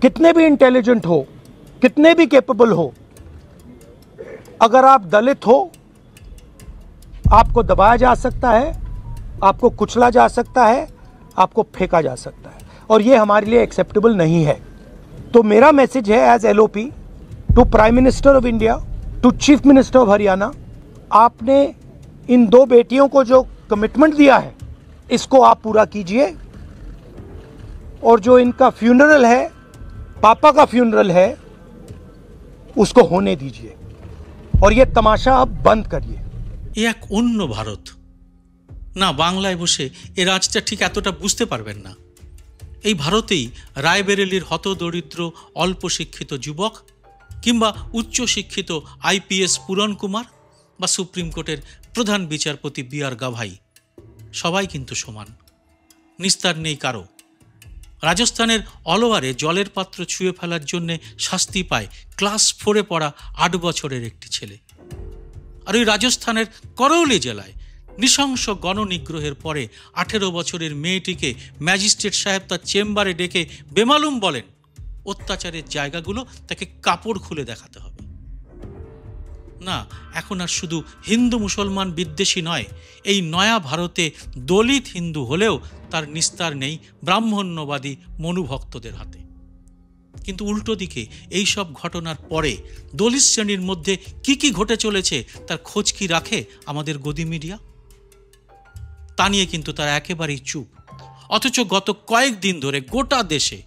कितने भी इंटेलिजेंट हो, कितने भी कैपेबल हो, अगर आप दलित हो, आपको दबाया जा सकता है, आपको कुचला जा सकता है, आपको फेंका जा सकता है, और ये हमारे लिए एक्सेप्टेबल नहीं है। तो मेरा मैसेज है as LOP to prime minister of India, to chief minister of Haryana, आपने इन दो बेटियों को जो कमिटमेंट दिया है इसको आप पूरा कीजिए, और जो इनका फ्यूनरल है, पापा का फ्यूनरल है, उसको होने दीजिए, और ये तमाशा अब बंद करिए। এক অন্য ভারত না, বাংলায় বসে এ রাজটা ঠিক এতটা বুঝতে পারবেন না। এই ভারতেই রায়বেরেলির হতদরিদ্র অল্প শিক্ষিত যুবক কিংবা উচ্চ শিক্ষিত আইপিএস পূরণ কুমার বা সুপ্রিম কোর্টের প্রধান বিচারপতি বি আর গাভাই সবাই কিন্তু সমান, নিস্তার নেই কারো। রাজস্থানের অলওয়ারে জলের পাত্র ছুঁয়ে ফেলার জন্য শাস্তি পায় ক্লাস 4-এ পড়া 8 বছরের একটি ছেলে। আর ওই রাজস্থানের করৌলি জেলায় নৃশংস গণনিগ্রহের পরে 18 বছরের মেয়েটিকে ম্যাজিস্ট্রেট সাহেব তার চেম্বারে ডেকে বেমালুম বলেন অত্যাচারের জায়গাগুলো তাকে কাপড় খুলে দেখাতে হবে। না, এখন আর শুধু হিন্দু মুসলমান বিদ্বেষী নয়, এই নয়া ভারতে দলিত হিন্দু হলেও তার নিস্তার নেই ব্রাহ্মণ্যবাদী মনুভক্তদের হাতে। কিন্তু উল্টো দিকে এই সব ঘটনার পরে দলিত শ্রেণীর মধ্যে কি কি ঘটে চলেছে তার খোঁজ কি রাখে আমাদের গদি মিডিয়া? তা নিয়ে কিন্তু তারা একেবারেই চুপ। অথচ গত কয়েকদিন ধরে গোটা দেশে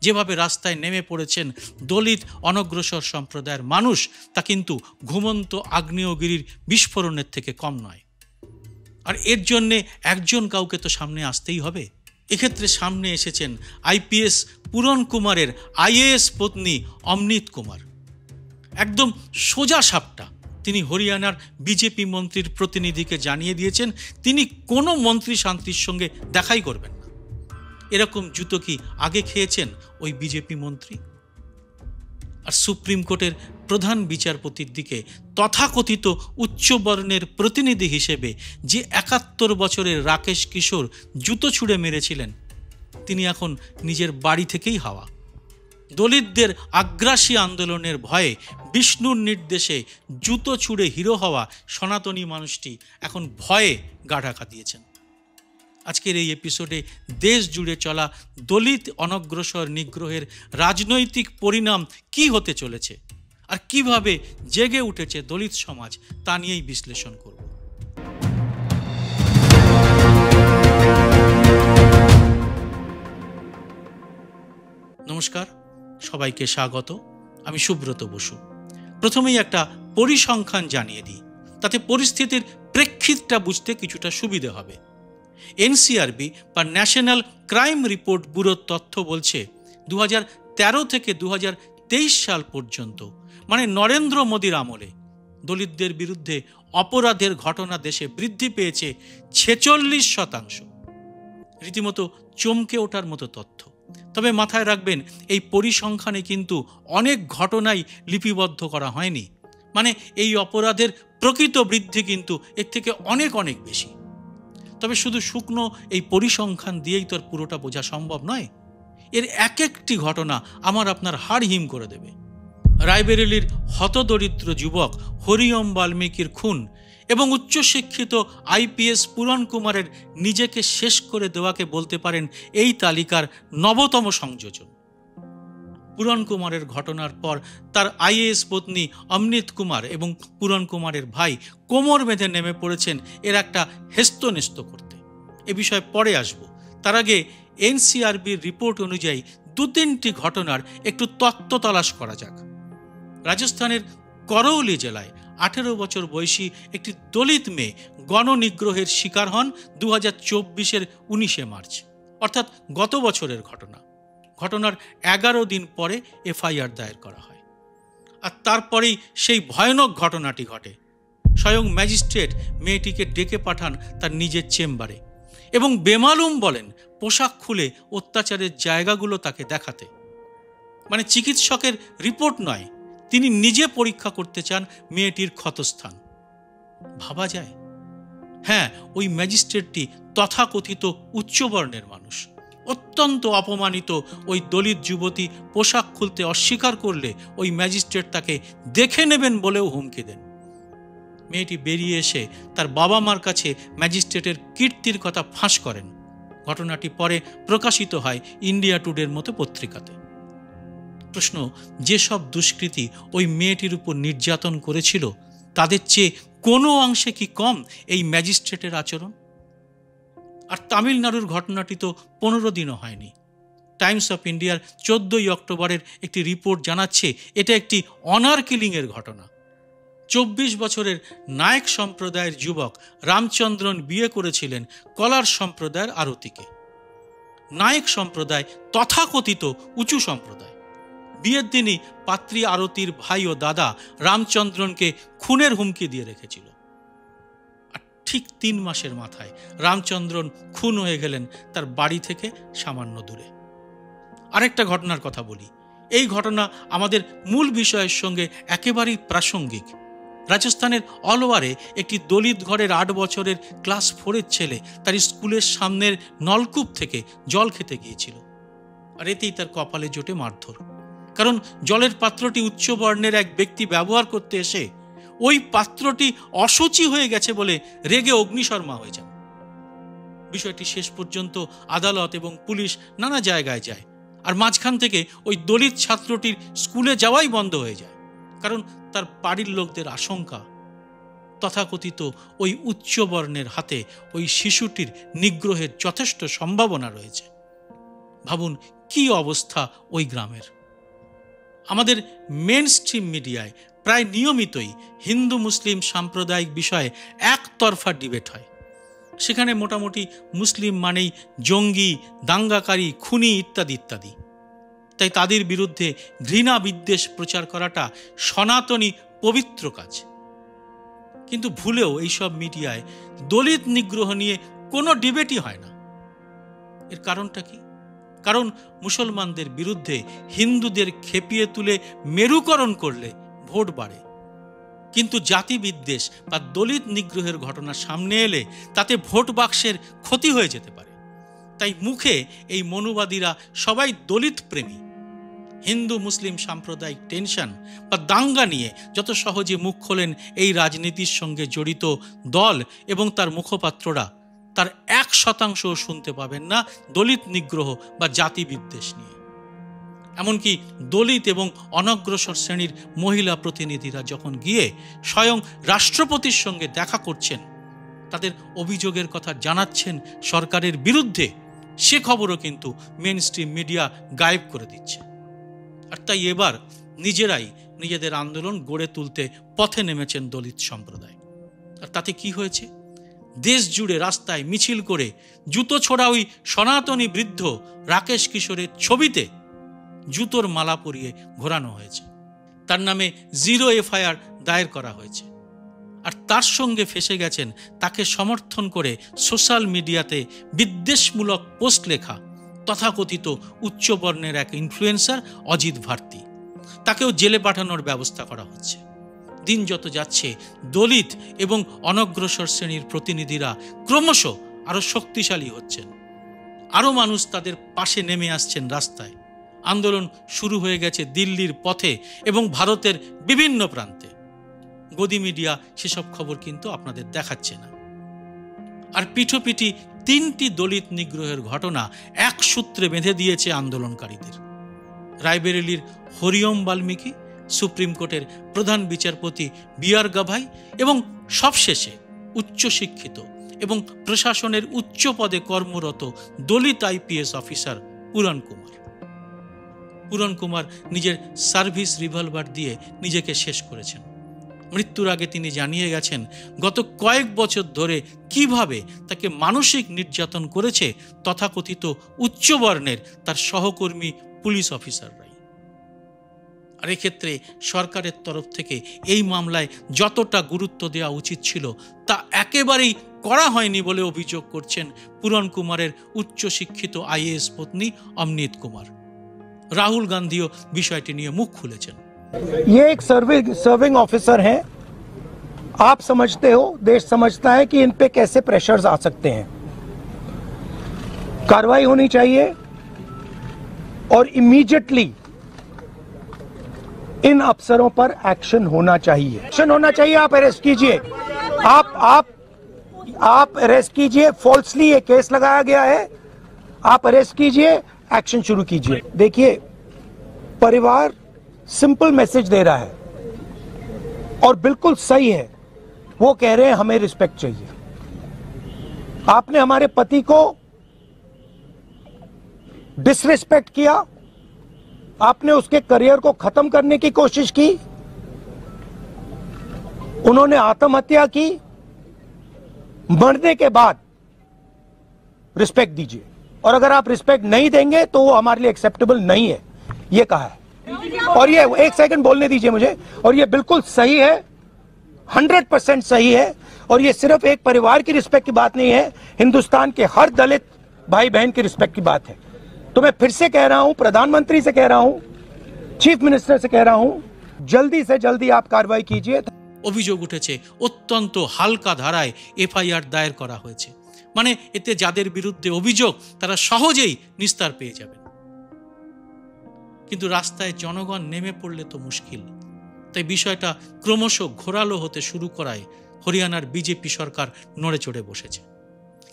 যেভাবে রাস্তায় নেমে পড়েছেন দলিত অনগ্রসর সম্প্রদায়ের মানুষ, তা কিন্তু ঘুমন্ত আগ্নেয়গিরির বিস্ফোরণের থেকে কম নয়। আর এর জন্যে একজন কাউকে তো সামনে আসতেই হবে। এক্ষেত্রে সামনে এসেছেন আইপিএস পূরণ কুমারের আইএএস পত্নী অমৃত কুমার। একদম সোজা সাপটা তিনি হরিয়ানার বিজেপি মন্ত্রীর প্রতিনিধিকে জানিয়ে দিয়েছেন তিনি কোনো মন্ত্রী শান্তির সঙ্গে দেখাই করবেন না। এরকম জুতো কি আগে খেয়েছেন ওই বিজেপি মন্ত্রী? আর সুপ্রিম কোর্টের প্রধান বিচারপতির দিকে তথাকথিত উচ্চবর্ণের প্রতিনিধি হিসেবে যে 71 বছরের রাকেশ কিশোর জুতো ছুঁড়ে মেরেছিলেন, তিনি এখন নিজের বাড়ি থেকেই হাওয়া। দলিতদের আগ্রাসী আন্দোলনের ভয়ে বিষ্ণুর নির্দেশে জুতো ছুঁড়ে হিরো হওয়া সনাতনী মানুষটি এখন ভয়ে গা ঢাকা দিয়েছেন। আজকের এই এপিসোডে দেশ জুড়ে চলা দলিত অনগ্রসর নিগ্রহের রাজনৈতিক পরিণাম কি হতে চলেছে আর কিভাবে জেগে উঠেছে দলিত সমাজ, তা নিয়েই বিশ্লেষণ করব। নমস্কার, সবাইকে স্বাগত। আমি সুব্রত বসু। প্রথমেই একটা পরিসংখ্যান জানিয়ে দিই, তাতে পরিস্থিতির প্রেক্ষিতটা বুঝতে কিছুটা সুবিধে হবে। এনসিআরবি বা ন্যাশনাল ক্রাইম রিপোর্ট ব্যুরোর তথ্য বলছে 2013 থেকে 2023 সাল পর্যন্ত, মানে নরেন্দ্র মোদীর আমলে, দলিতদের বিরুদ্ধে অপরাধের ঘটনা দেশে বৃদ্ধি পেয়েছে 46%। রীতিমতো চমকে ওঠার মতো তথ্য। তবে মাথায় রাখবেন, এই পরিসংখ্যানে কিন্তু অনেক ঘটনাই লিপিবদ্ধ করা হয়নি, মানে এই অপরাধের প্রকৃত বৃদ্ধি কিন্তু এর থেকে অনেক অনেক বেশি। তবে শুধু শুকনো এই পরিসংখ্যান দিয়েই তো আর পুরোটা বোঝা সম্ভব নয়। এর এক একটি ঘটনা আমার আপনার হাড় হিম করে দেবে। রায়বেরেলির হতদরিদ্র যুবক হরিওম বাল্মীকির খুন এবং উচ্চশিক্ষিত আইপিএস পূরণ কুমারের নিজেকে শেষ করে দেওয়াকে বলতে পারেন এই তালিকার নবতম সংযোজন। পূরণ কুমারের ঘটনার পর তার আইএএস পত্নী অমৃত কুমার এবং পূরণ কুমারের ভাই কোমর বেঁধে নেমে পড়েছেন এর একটা হেস্তনেস্ত করতে। এ বিষয়ে পরে আসব। তার আগে এনসিআরবির রিপোর্ট অনুযায়ী 2-3টি ঘটনার একটু তত্ত্ব তলাশ করা যাক। রাজস্থানের করৌলি জেলায় 18 বছর বয়সী একটি দলিত মেয়ে গণনিগ্রহের শিকার হন 2024-এর 19শে মার্চ, অর্থাৎ গত বছরের ঘটনা। ঘটনার 11 দিন পরে এফআইআর দায়ের করা হয়। আর তারপরেই সেই ভয়ানক ঘটনাটি ঘটে। স্বয়ং ম্যাজিস্ট্রেট মেয়েটিকে ডেকে পাঠান তার নিজের চেম্বারে এবং বেমালুম বলেন পোশাক খুলে অত্যাচারের জায়গাগুলো তাকে দেখাতে। মানে চিকিৎসকের রিপোর্ট নয়, তিনি নিজে পরীক্ষা করতে চান মেয়েটির ক্ষতস্থান। ভাবা যায়? হ্যাঁ, ওই ম্যাজিস্ট্রেটটি তথাকথিত উচ্চবর্ণের মানুষ। অত্যন্ত অপমানিত ওই দলিত যুবতী পোশাক খুলতে অস্বীকার করলে ওই ম্যাজিস্ট্রেট তাকে দেখে নেবেন বলেও হুমকি দেন। মেয়েটি বেরিয়ে এসে তার বাবা মার কাছে ম্যাজিস্ট্রেটের কীর্তির কথা ফাঁস করেন। ঘটনাটি পরে প্রকাশিত হয় ইন্ডিয়া টুডের মতো পত্রিকাতে। প্রশ্ন, যেসব দুষ্কৃতী ওই মেয়েটির উপর নির্যাতন করেছিল তাদের চেয়ে কোনো অংশে কি কম এই ম্যাজিস্ট্রেটের আচরণ? আর তামিলনাড়ুর ঘটনাটি তো 15 দিনও হয়নি। টাইমস অফ ইন্ডিয়ার 14ই অক্টোবরের একটি রিপোর্ট জানাচ্ছে এটা একটি অনার কিলিংয়ের ঘটনা। 24 বছরের নায়ক সম্প্রদায়ের যুবক রামচন্দ্রন বিয়ে করেছিলেন কলার সম্প্রদায়ের আরতিকে। নায়ক সম্প্রদায় তথাকথিত উঁচু সম্প্রদায়। বিয়ের দিনই পাত্রী আরতির ভাই ও দাদা রামচন্দ্রনকে খুনের হুমকি দিয়ে রেখেছিল। আর ঠিক 3 মাসের মাথায় রামচন্দ্রন খুন হয়ে গেলেন তার বাড়ি থেকে সামান্য দূরে। আরেকটা ঘটনার কথা বলি। এই ঘটনা আমাদের মূল বিষয়ের সঙ্গে একেবারেই প্রাসঙ্গিক। রাজস্থানের অলওয়ারে একটি দলিত ঘরের 8 বছরের ক্লাস 4-এর ছেলে তার স্কুলের সামনের নলকূপ থেকে জল খেতে গিয়েছিল। আর এতেই তার কপালে জোটে মারধর। কারণ জলের পাত্রটি উচ্চ বর্ণের এক ব্যক্তি ব্যবহার করতে এসে ওই পাত্রটি অশুচি হয়ে গেছে বলে রেগে অগ্নিশর্মা হয়ে যান। বিষয়টি শেষ পর্যন্ত আদালত এবং পুলিশ নানা জায়গায় যায়। আর মাঝখান থেকে ওই দলিত ছাত্রটির স্কুলে যাওয়াই বন্ধ হয়ে যায়। কারণ তার বাড়ির লোকদের আশঙ্কা তথাকথিত ওই উচ্চ বর্ণের হাতে ওই শিশুটির নিগ্রহের যথেষ্ট সম্ভাবনা রয়েছে। ভাবুন কি অবস্থা ওই গ্রামের। আমাদের মেন স্ট্রিম মিডিয়ায় প্রায় নিয়মিতই হিন্দু মুসলিম সাম্প্রদায়িক বিষয়ে একতরফা ডিবেট হয়। সেখানে মোটামুটি মুসলিম মানেই জঙ্গি, দাঙ্গাকারী, খুনি ইত্যাদি ইত্যাদি। তাই তাদের বিরুদ্ধে ঘৃণা বিদ্বেষ প্রচার করাটা সনাতনী পবিত্র কাজ। কিন্তু ভুলেও এইসব মিডিয়ায় দলিত নিগ্রহ নিয়ে কোনো ডিবেটই হয় না। এর কারণটা কি? কারণ মুসলমানদের বিরুদ্ধে হিন্দুদের খেপিয়ে তুলে মেরুকরণ করলে ভোট বাড়ে। কিন্তু জাতি বিদ্বেষ বা দলিত নিগ্রহের ঘটনা সামনে এলে তাতে ভোট বাক্সের ক্ষতি হয়ে যেতে পারে। তাই মুখে এই মনুবাদীরা সবাই দলিত প্রেমী। হিন্দু মুসলিম সাম্প্রদায়িক টেনশন বা দাঙ্গা নিয়ে যত সহজে মুখ খোলেন এই রাজনীতির সঙ্গে জড়িত দল এবং তার মুখপাত্ররা, তার 1% শুনতে পাবেন না দলিত নিগ্রহ বা জাতি বিদ্বেষ নিয়ে। এমনকি দলিত এবং অনগ্রসর শ্রেণীর মহিলা প্রতিনিধিরা যখন গিয়ে স্বয়ং রাষ্ট্রপতির সঙ্গে দেখা করছেন, তাদের অভিযোগের কথা জানাচ্ছেন সরকারের বিরুদ্ধে, সে খবরও কিন্তু মেন স্ট্রিম মিডিয়া গায়েব করে দিচ্ছে। আর তাই এবার নিজেরাই নিজেদের আন্দোলন গড়ে তুলতে পথে নেমেছেন দলিত সম্প্রদায়। আর তাতে কি হয়েছে? দেশ জুড়ে রাস্তায় মিছিল করে জুতো ছোড়া ওই সনাতনী বৃদ্ধ রাকেশ কিশোরের ছবিতে জুতোর মালা পরিয়ে ঘোরানো হয়েছে। তার নামে 0 FIR দায়ের করা হয়েছে। আর তার সঙ্গে ফেসে গেছেন তাকে সমর্থন করে সোশ্যাল মিডিয়াতে বিদ্বেষমূলক পোস্ট লেখা তথাকথিত উচ্চবর্ণের এক ইনফ্লুয়েন্সার অজিত ভারতী। তাকেও জেলে পাঠানোর ব্যবস্থা করা হচ্ছে। দিন যত যাচ্ছে দলিত এবং অনগ্রসর শ্রেণীর প্রতিনিধিরা ক্রমশ আরো শক্তিশালী হচ্ছেন। আরো মানুষ তাদের পাশে নেমে আসছেন রাস্তায়। আন্দোলন শুরু হয়ে গেছে দিল্লির পথে এবং ভারতের বিভিন্ন প্রান্তে। গদি মিডিয়া সেসব খবর কিন্তু আপনাদের দেখাচ্ছে না। আর পিঠোপিঠি 3টি দলিত নিগ্রহের ঘটনা এক সূত্রে বেঁধে দিয়েছে আন্দোলনকারীদের। রায়বেরেলির হরিওম বাল্মীকি, সুপ্রিম কোর্টের প্রধান বিচারপতি BR গাভাই এবং সবশেষে উচ্চশিক্ষিত এবং প্রশাসনের উচ্চ পদে কর্মরত দলিত IPS অফিসার পুরন কুমার। পুরন কুমার নিজের সার্ভিস রিভলভার দিয়ে নিজেকে শেষ করেছেন। মৃত্যুর আগে তিনি জানিয়ে গেছেন গত কয়েক বছর ধরে কিভাবে তাকে মানসিক নির্যাতন করেছে তথাকথিত উচ্চবর্ণের তার সহকর্মী পুলিশ অফিসাররাই। আর এক্ষেত্রে সরকারের তরফ থেকে এই মামলায় যতটা গুরুত্ব দেওয়া উচিত ছিল তা একেবারেই করা হয়নি বলে অভিযোগ করছেন পুরন কুমারের উচ্চশিক্ষিত IAS পত্নী অমনিত কুমার। রাহুল গান্ধীও বিষয়টি নিয়ে মুখ খুলেছেন। ये एक सर्विंग ऑफिसर हैं। आप समझते हो, देश समझता है कि इन पे कैसे प्रेशर्स आ सकते हैं। कार्रवाई होनी चाहिए। और इमीडिएटली इन अफसरों पर एक्शन होना चाहिए। एक्शन होना चाहिए। आप अरेस्ट कीजिए, आप अरेस्ट कीजिए। फॉल्सली ये केस लगाया गया है, आप अरेस्ट कीजिए, एक्शन शुरू कीजिए। देखिए, परिवार सिंपल मैसेज दे रहा है और बिल्कुल सही है। वो कह रहे हैं हमें रिस्पेक्ट चाहिए। आपने हमारे पति को डिसरिस्पेक्ट किया, आपने उसके करियर को खत्म करने की कोशिश की, उन्होंने आत्महत्या की, मरने के बाद रिस्पेक्ट दीजिए। और अगर आप रिस्पेक्ट नहीं देंगे तो वो हमारे लिए एक्सेप्टेबल नहीं है, ये कहा है। और ये एक सेकंड बोलने दीजिए मुझे। और ये बिल्कुल सही है, 100% सही है। और ये सिर्फ एक परिवार की रिस्पेक्ट की बात नहीं है, हिंदुस्तान के हर दलित भाई बहन की रिस्पेक्ट की बात है। तो मैं फिर से कह रहा हूं, प्रधानमंत्री से कह रहा हूं, चीफ मिनिस्टर से कह रहा हूं, जल्दी से जल्दी आप कार्रवाई कीजिए। অভিযোগ উঠেছে অত্যন্ত হালকা ধারায় এফআইআর দায়ের করা হয়েছে, মানে এতে যাদের বিরুদ্ধে অভিযোগ তারা সহজেই নিস্তার পেয়ে যাবেন। কিন্তু রাস্তায় জনগণ নেমে পড়লে তো মুশকিল। তাই বিষয়টা ক্রমশ ঘোরালো হতে শুরু করায় হরিয়ানার বিজেপি সরকার নড়ে চড়ে বসেছে।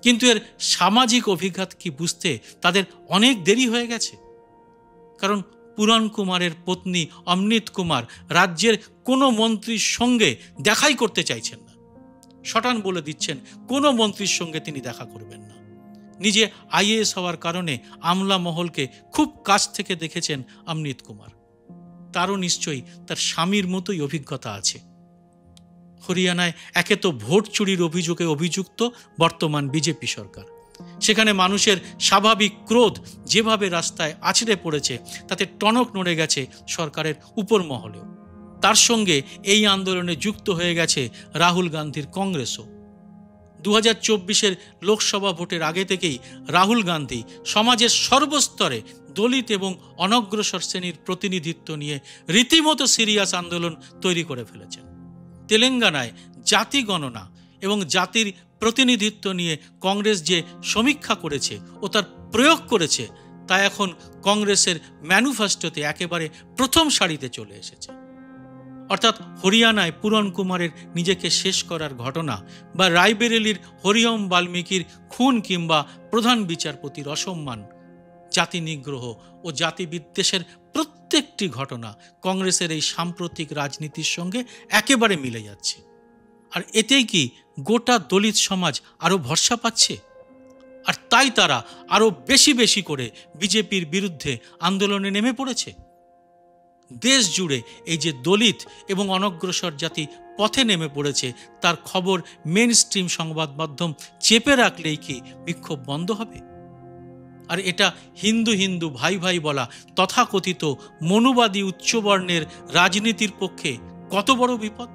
কিন্তু এর সামাজিক অভিঘাত কি বুঝতে তাদের অনেক দেরি হয়ে গেছে। কারণ পুরন কুমারের পত্নী অমৃত কুমার রাজ্যের কোনো মন্ত্রীর সঙ্গে দেখাই করতে চাইছেন না। শটান বলে দিচ্ছেন কোনো মন্ত্রীর সঙ্গে তিনি দেখা করবেন না। নিজে আইএএস হওয়ার কারণে আমলা মহলকে খুব কাছ থেকে দেখেছেন অমৃত কুমার। তারও নিশ্চয়ই তার স্বামীর মতোই অভিজ্ঞতা আছে। হরিয়ানায় একে তো ভোট চুরির অভিযোগে অভিযুক্ত বর্তমান বিজেপি সরকার, সেখানে মানুষের স্বাভাবিক ক্রোধ যেভাবে রাস্তায় আছড়ে পড়েছে তাতে টনক নড়ে গেছে সরকারের উপর মহলেও। তার সঙ্গে এই আন্দোলনে যুক্ত হয়ে গেছে রাহুল গান্ধীর কংগ্রেসও। 2024-এর লোকসভা ভোটের আগে থেকেই রাহুল গান্ধী সমাজের সর্বস্তরে দলিত এবং অনগ্রসর শ্রেণীর প্রতিনিধিত্ব নিয়ে রীতিমতো সিরিয়াস আন্দোলন তৈরি করে ফেলেছেন। তেলেঙ্গানায় জাতি গণনা এবং জাতির প্রতিনিধিত্ব নিয়ে কংগ্রেস যে সমীক্ষা করেছে ও তার প্রয়োগ করেছে তা এখন কংগ্রেসের ম্যানিফেস্টোতে একেবারে প্রথম সারিতে চলে এসেছে। অর্থাৎ হরিয়ানায় পুরন কুমারের নিজেকে শেষ করার ঘটনা বা রায়বেরেলির হরিওম বাল্মীকির খুন কিংবা প্রধান বিচারপতির অসম্মান, জাতি নিগ্রহ ও জাতি বিদ্বেষের প্রত্যেকটি ঘটনা কংগ্রেসের এই সাম্প্রতিক রাজনীতির সঙ্গে একেবারে মিলে যাচ্ছে। আর এতেই কি গোটা দলিত সমাজ আরও ভরসা পাচ্ছে? আর তাই তারা আরও বেশি বেশি করে বিজেপির বিরুদ্ধে আন্দোলনে নেমে পড়েছে। দেশ জুড়ে এই যে দলিত এবং অনগ্রসর জাতি পথে নেমে পড়েছে তার খবর মেন স্ট্রিম সংবাদ মাধ্যম চেপে রাখলেই কি বিক্ষোভ বন্ধ হবে? আর এটা হিন্দু হিন্দু ভাই ভাই বলা তথাকথিত মনুবাদী উচ্চবর্ণের রাজনীতির পক্ষে কত বড় বিপদ।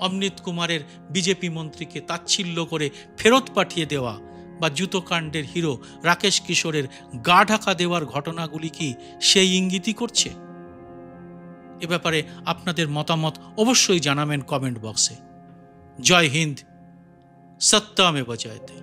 অমৃত কুমারের বিজেপি মন্ত্রীকে তাচ্ছিল্য করে ফেরত পাঠিয়ে দেওয়া বা জুতোকাণ্ডের হিরো রাকেশ কিশোরের গা ঢাকা দেওয়ার ঘটনাগুলি কি সেই ইঙ্গিতই করছে? এ ব্যাপারে আপনাদের মতামত অবশ্যই জানাবেন কমেন্ট বক্সে। জয় হিন্দ, সত্যমেব জয়তে।